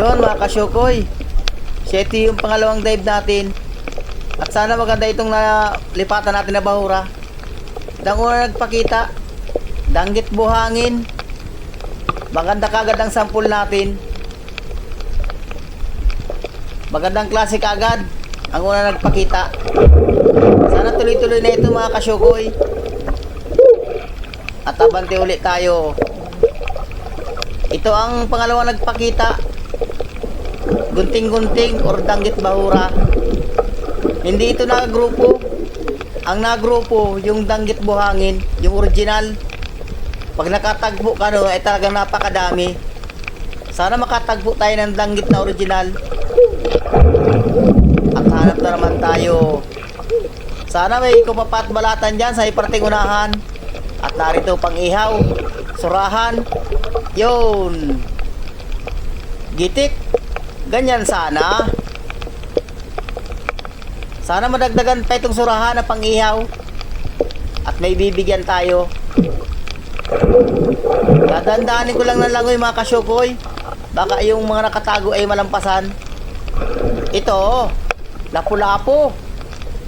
Yun mga kasyukoy, ito yung pangalawang dive natin. At sana maganda itong nalipatan natin na bahura. Dang una nagpakita, danggit buhangin. Maganda kagad ang sample natin. Magandang klase kagad ang una nagpakita. Sana tuloy-tuloy na ito mga kasyukoy. At abante ulit tayo. Ito ang pangalawang nagpakita. Gunting-gunting or danggit bahura. Hindi ito nagrupo. Ang nagrupo yung danggit buhangin, yung original. Pag nakatagpo ka no, ay talagang napakadami. Sana makatagpo tayo ng danggit na original. At hanap na naman tayo. Sana may kupapat balatan dyan sa iparting unahan. At narito pang ihaw, surahan. Yun, gitik. Ganyan sana. Sana madagdagan pa itong surahan na pang ihaw. At may bibigyan tayo. Dadandaanin ko lang ng langoy mga kasyukoy. Baka yung mga nakatago ay malampasan. Ito, lapu-lapu.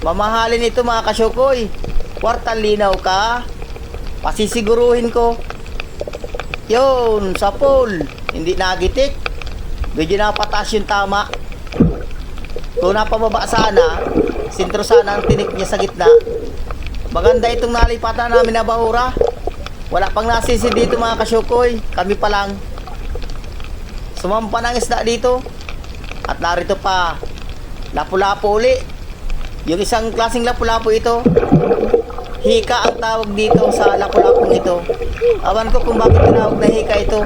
Mamahalin ito mga kasyukoy. Kwartang linaw ka. Pasisiguruhin ko. Yun, sa pool. Hindi nagitik. Medyo napatas yung tama. Kung napababa sana, sintro sana ang tinik niya sa gitna. Maganda itong nalipatan namin na bahura. Wala pang nasisi dito mga kasyukoy. Kami pa lang. Sumampa ng isda dito. At narito pa, lapu-lapu uli. Yung isang klaseng lapu-lapu ito. Hika ang tawag dito sa lapu-lapung ito. Awan ko kung bakit tinawag na hika ito.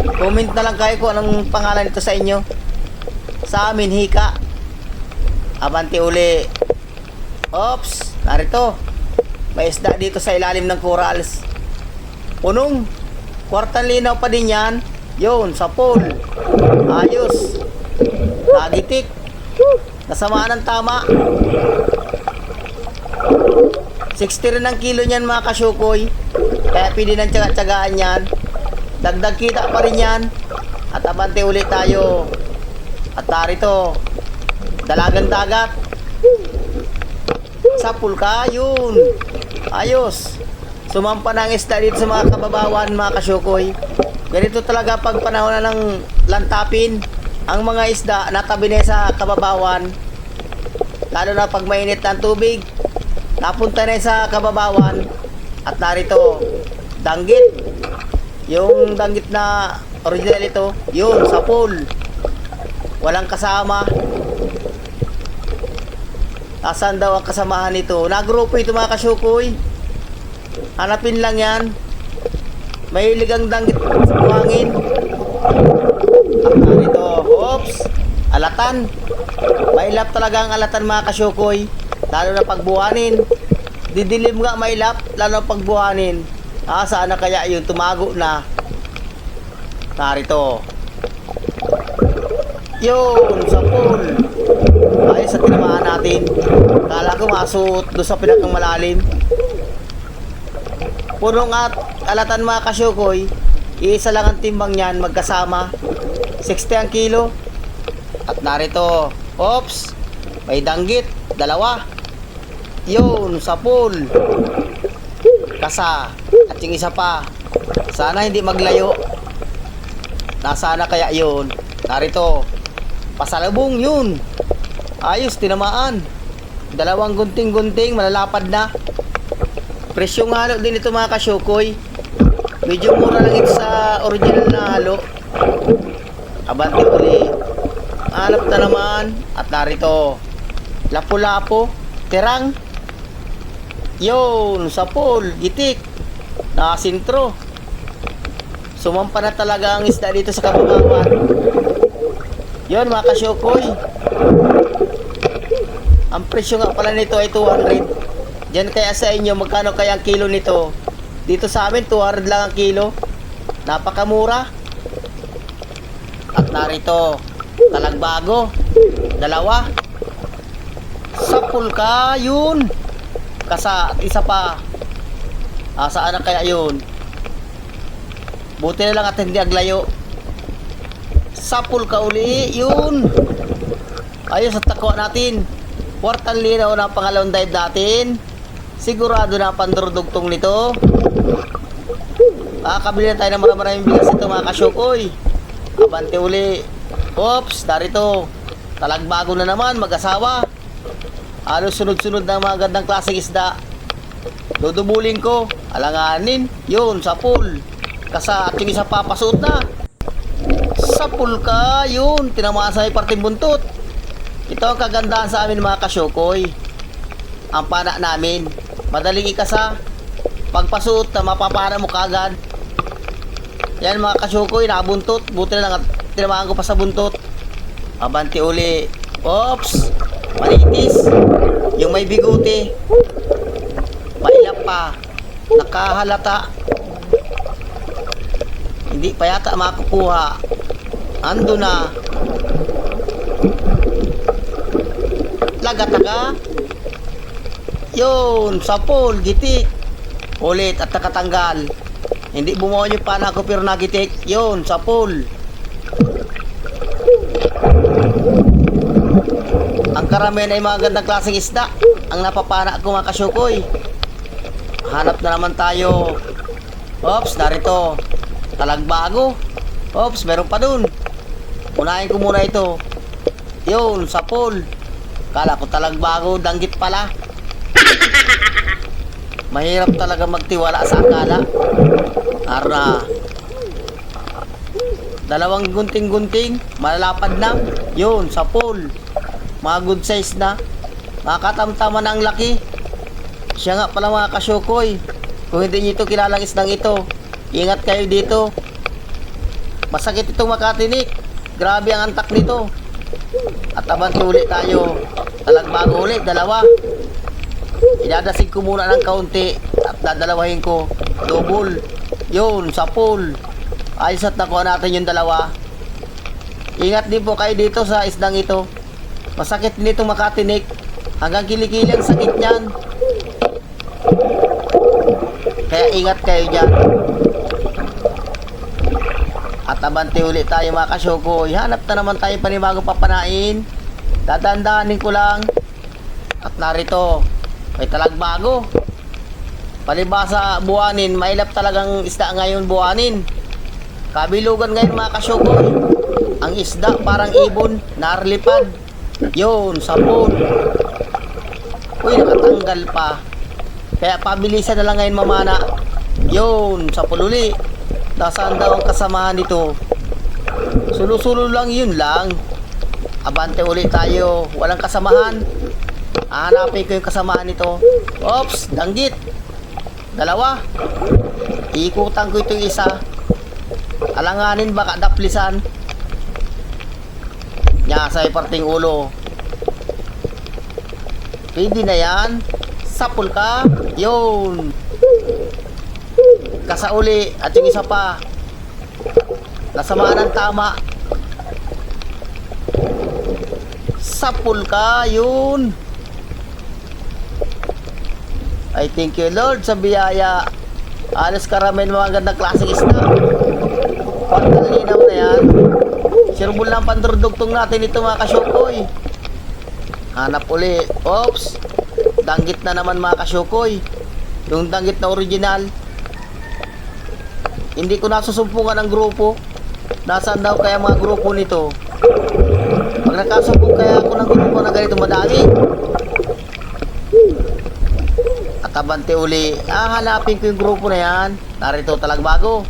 Comment na lang kayo kung anong pangalan ito sa inyo. Sa amin, hika. Abante uli. Oops, narito. May isda dito sa ilalim ng corals. Punong. Kwartang linaw pa din yan. Yun, sa pool. Ayos. Nagitik. Nasamaan ng tama. 60 rin ang kilo niyan mga kasyukoy. Kaya pwede ng tsaga-tsagaan yan. Dagdag kita pa rin yan. At abante ulit tayo. At narito, dalagang dagat. Sapul ka, yun. Ayos. Sumampa ng isda dito sa mga kababawan mga kasyukoy. Ganito talaga pag panahon na ng lantapin. Ang mga isda natabi na sa kababawan. Lalo na pag mainit ng tubig. Napunta na sa kababawan. At narito, danggit. Yung danggit na original ito, yun, sa pool. Walang kasama. Asan daw ang kasamahan nito? Nagrupo ito mga kasyukoy. Hanapin lang yan. Mahilig ang danggit sa buhangin. At narito, oops, alatan. Mailap talaga ang alatan mga kasyukoy. Lalo na pagbuhanin. Didilim nga mailap, lalo na pagbuhanin. Saan na kaya yun? Tumago na. Narito. Yun, sa pool. Ayos sa tinamaan natin. Kala ko masut doon sa pinakang malalim. Punong at alatan mga kasyukoy. Iisa lang ang timbang niyan magkasama. 60 ang kilo. At narito. Oops, may danggit. Dalawa. Yun, sa pool. Kasa. At yung isa pa. Sana hindi maglayo. Nasana kaya yun? Narito. Pasalubong yun. Ayos, tinamaan. Dalawang gunting-gunting, malalapad na. Presyong halo din ito mga kasyukoy. Medyo mura lang ito sa original na halo. Abante uli. Hanap na naman. At narito, lapu-lapo, terang. Yun, sa pool, gitik. Nakasintro. Sumampa na talaga ang isda dito sa kababawan. Yun mga kasyukoy. Ang presyo nga pala nito ay 200. Diyan kaya sa inyo, magkano kaya ang kilo nito? Dito sa amin, 200 lang ang kilo. Napakamura. At narito, talagbago. Dalawa. Sapul ka, yun. Kasa, at isa pa. Saan na kaya yun? Buti na lang at hindi aglayo. Sapul ka uli. Yun. Ayos at nakuha natin. Kwartang linaw na pangalawang dive natin. Sigurado na pandurdugtong nito. Kabili na tayo ng maraming bigas ito mga kasyukoy. Abante uli. Oops, darito. Talagbago na naman, mag-asawa. Halos sunod-sunod ng mga gandang klaseng isda. Dudubulin ko. Alanganin. Yun, sapul. Kasa at yung isa papasuot na. Sapul ka. Yun, tinamaan sa may parting buntot. Ito ang kagandahan sa amin mga kasyukoy. Ang pana namin. Madaling ikasa. Pagpasuot na mapapana mo kagad. Yan mga kasyukoy, nakabuntot. Buti na lang at tinamaan ko pa sa buntot. Abante uli. Oops. Manitis. Yung may biguti. Mailap pa. Nakahalata. Hindi pa yata makukuha. Ando na. Lagata ka. Yun. Sapol. Gitik. Ulit at nakatanggal. Hindi bumuha yung pana ko pero nagitik. Yun. Sapol. Ang karamihan ay mga gandang klaseng isda ang napapana ko mga kasyukoy. Hanap na naman tayo. Oops, narito. Talagbago. Oops, meron pa dun. Unahin ko muna ito. Yun, sapol. Kala ko talagbago, danggit pala. Mahirap talaga magtiwala sa akala. Ara. Dalawang gunting-gunting, malalapad na. Yun, sapol. Mga good size na. Makatamtaman ang laki. Siya nga pala mga kasyukoy. Kung hindi nyo ito kilalang isdang ito, ingat kayo dito. Masakit itong makatinik. Grabe ang antak nito. At abante ulit tayo. Talagbago ulit, dalawa. Idadasig ko muna ng kaunti at dadalawahin ko. Double. Yun, sapol. Ayos at nakuha natin yung dalawa. Ingat din po kayo dito sa isdang ito. Masakit din itong makatinik. Hanggang kilikili ang sakit niyan. Kaya ingat kayo dyan. At abante ulit tayo mga kasyoko. Hanap na naman tayo panibagong papanain. Dadandahanin ko lang. At narito. May talagbago. Palibasa buwanin. Mailap talagang isda ngayon buwanin. Kabilugan ngayon mga kasyoko. Ang isda parang ibon. Narlipad. Yun, sapon. Uy, nakatanggal pa. Kaya pabilisan na lang ngayon mamana. Yun, sapon uli. Nasaan daw ang kasamahan nito? Sulo-sulo lang, yun lang. Abante ulit tayo. Walang kasamahan. Hanapin ko yung kasamahan nito. Oops, danggit. Dalawa. Ikutan ko itong isa. Alanganin baka daplisan. Nyasa ay parting ulo. Pwede na yan. Sapul ka. Yun. Kasauli. At yung isa pa. Nasamaan ang tama. Sapul ka. Yun. I thank you Lord sa biyaya. Alas karamihan mga gandang klaseng isda. Pagkal linaw na yan. Sirbol lang pandurdugtong natin ito mga kasyukoy. Hanap uli. Oops. Danggit na naman mga kasyukoy. Yung danggit na original. Hindi ko nasusumpungan ang grupo. Nasaan daw kaya mga grupo nito? Pag nakasumpong kaya ako ng grupo na ganito madami. At abante uli. Hanapin ko yung grupo na yan. Narito talagbago.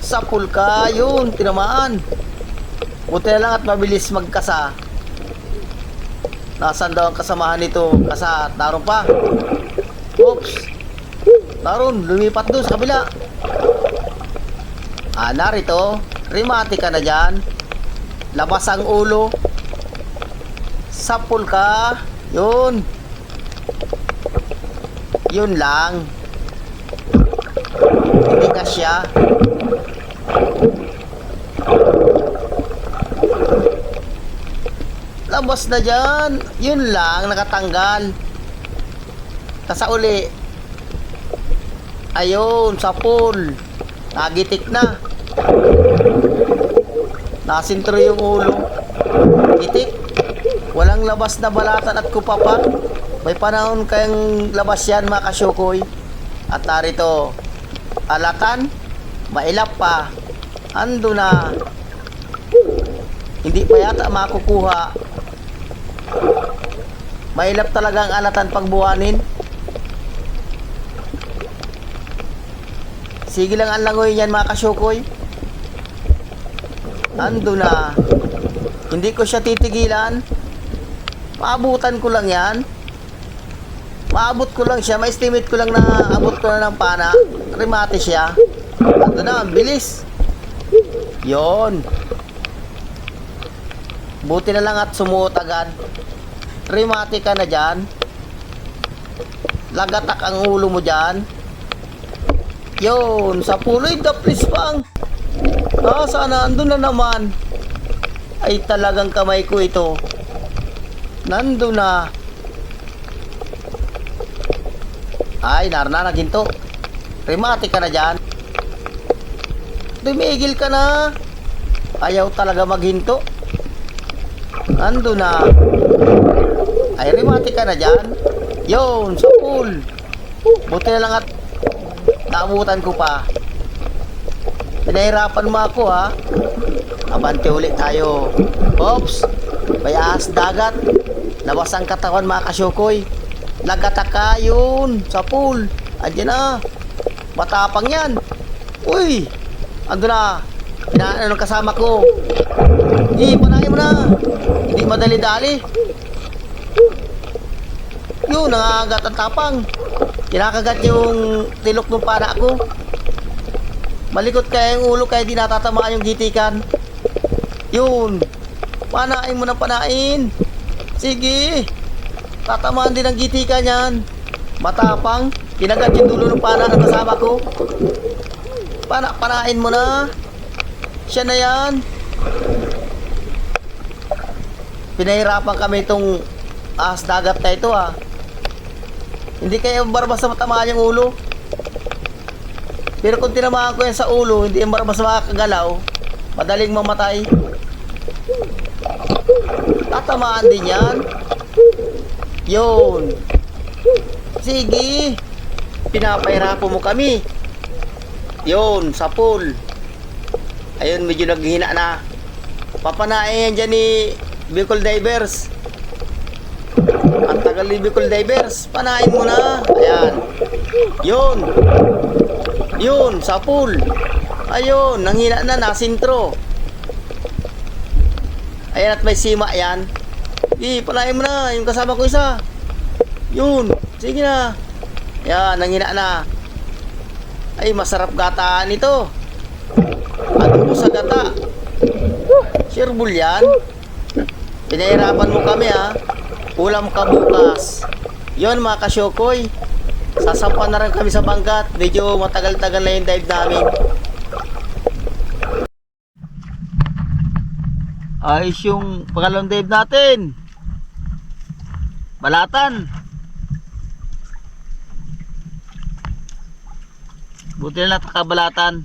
Sapul ka. Yun, tinamaan. Buti na lang at mabilis magkasa. Nasaan daw ang kasamahan nito? Kasa, naroon pa. Oops. Naroon, lumipat doon sa kabila. Narito. Rimati ka na dyan. Labas ang ulo. Sapul ka. Yun. Yun lang. Hindi ka siya. Labas na dyan. Yun lang, nakatanggal. Kasauli. Ayun, sapul. Nagitik na. Nasintro yung ulo. Itik. Walang labas na balatan at kupa pa. May panahon kayang labas yan mga kasyukoy. At narito, alatan, mailap pa. Ando na. Hindi pa yata makukuha. Mailap talaga ang alatan pag buwanin. Sige lang ang langoy yan mga kasyukoy. Ando na. Hindi ko siya titigilan. Maabutan ko lang yan. Maabot ko lang siya. Ma-estimate ko lang na abot ko na ng pana. Remate siya. Ando na, bilis. Yon. Buti na lang at sumuot agad. Remate ka na dyan. Lagatak ang ulo mo dyan. Yon, sa puloy daplis pang. Sana andun na naman. Ay talagang kamay ko ito. Nandun na. Ay, narna, naginto. Remate ka na dyan. Dumigil ka na. Ayaw talaga maghinto. Nandun na. Ay, remate ka na dyan. Yon, sa pool. Buti na lang at naabutan ko pa. Pinahirapan mo ako ha. Abante ulit tayo. Oops. May ahas dagat. Labas ang katawan mga kasyukoy. Lagataka yun sa pool. Andiyan na. Matapang yan. Uy. Ando na. Pinaan ng kasama ko. Panahin mo na. Hindi madali-dali. Yun, nangagat ang tapang. Kinakagat yung tilok ng pana ko. Malikot kaya yung ulo kaya di natatamaan yung gitikan. Yun. Panain mo na panain. Sige. Tatamaan din ang gitikan yan. Matapang. Kinagat yung dulo ng pana ng kasama ko. Panain mo na. Siya na yan. Pinahirapan kami itong ahas dagat na ito ha. Hindi kayo barbas na matamaan yung ulo. Pero kung tinamaan ko yan sa ulo, hindi yung barbas makakagalaw, madaling mamatay. Tatamaan din yan. Yun. Sige. Pinapahirapan mo kami. Yun, sa pool. Ayun, medyo naghihina na. Papanain yan dyan ni Bicol Divers. Ang tagal ni Bicol Divers. Panain mo na. Ayan. Yun. Yun, sa pool. Ayun, nanghina na, nasintro. Ayan, at may sima yan. Panain mo na. Yung kasama ko isa. Yun. Sige na. Ayan, nanghina na. Ay, masarap gataan ito. Adobo sa gata. Sirbol yan. Pinahirapan mo kami ha. Ulam ka bukas. Yun mga kasyokoy. Sasampan na rin kami sa bangkat. Medyo matagal-tagal na yung dive namin. Ayos yung pangalawang dive natin. Balatan. Buti na natakabalatan.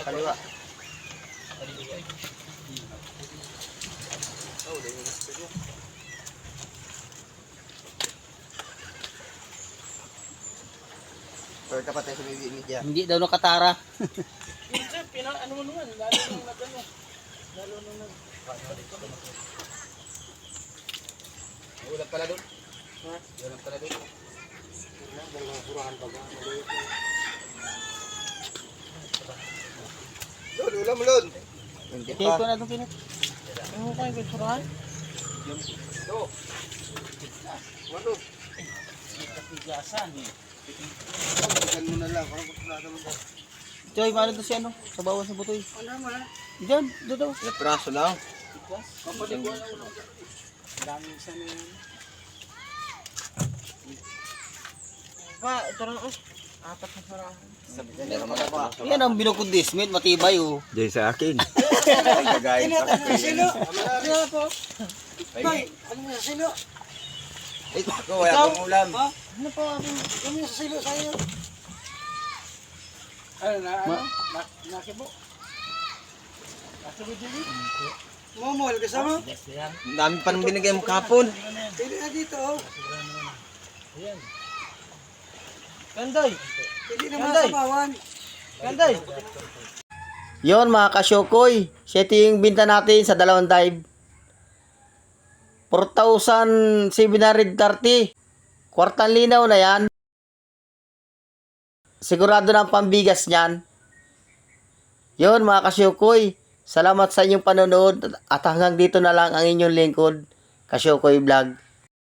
Kaliwa. Pero dapat tayo sa bibig niya. Hindi daw nakatara. Hindi, ano mo naman, lalo nung nagano. Lalo nung nag... Ulam pala doon. Ha? Ulam pala doon. Dalawa purahan pa ba? Ulam lon. Kaya ko na itong pinat. Ano kayo gustuhan? Ano? Tigasan eh. Bigyan mo na lang. Parang kusunada mo. Joy, maano to siya, no? Sa bawas ng butoy. Ano naman? Diyan, doon daw. Praso lang. Tigas? Kapatid ko lang. Daming isa na yun. Pa, ito lang oh. Apat na sarahan. Meron mo na pa. Yan ang binukod dismit, matibay, oh. Diyan sa akin. Ay, kagayin pa. Sino? Sino po? Bay, ano mo sa silo? Ito, wala pang ulam. Ha? Ano po? Ano sa silo sa'yo? Ano na? Ano? Nakibo? Nakibo dili? Momol, kasama? Ang dami pa nang binigay mo kapon. Pili na dito oh. Ayan. Kanday! Pili na mga sabawan. Kanday! Yon mga kasyokoy, siya ito yung binta natin sa dalawang dive. 4,730. Kwartang linaw na yan. Sigurado na ang pambigas niyan. Yon mga kasyokoy, salamat sa inyong panonood at hanggang dito na lang ang inyong lingkod, Kasyokoy Vlog.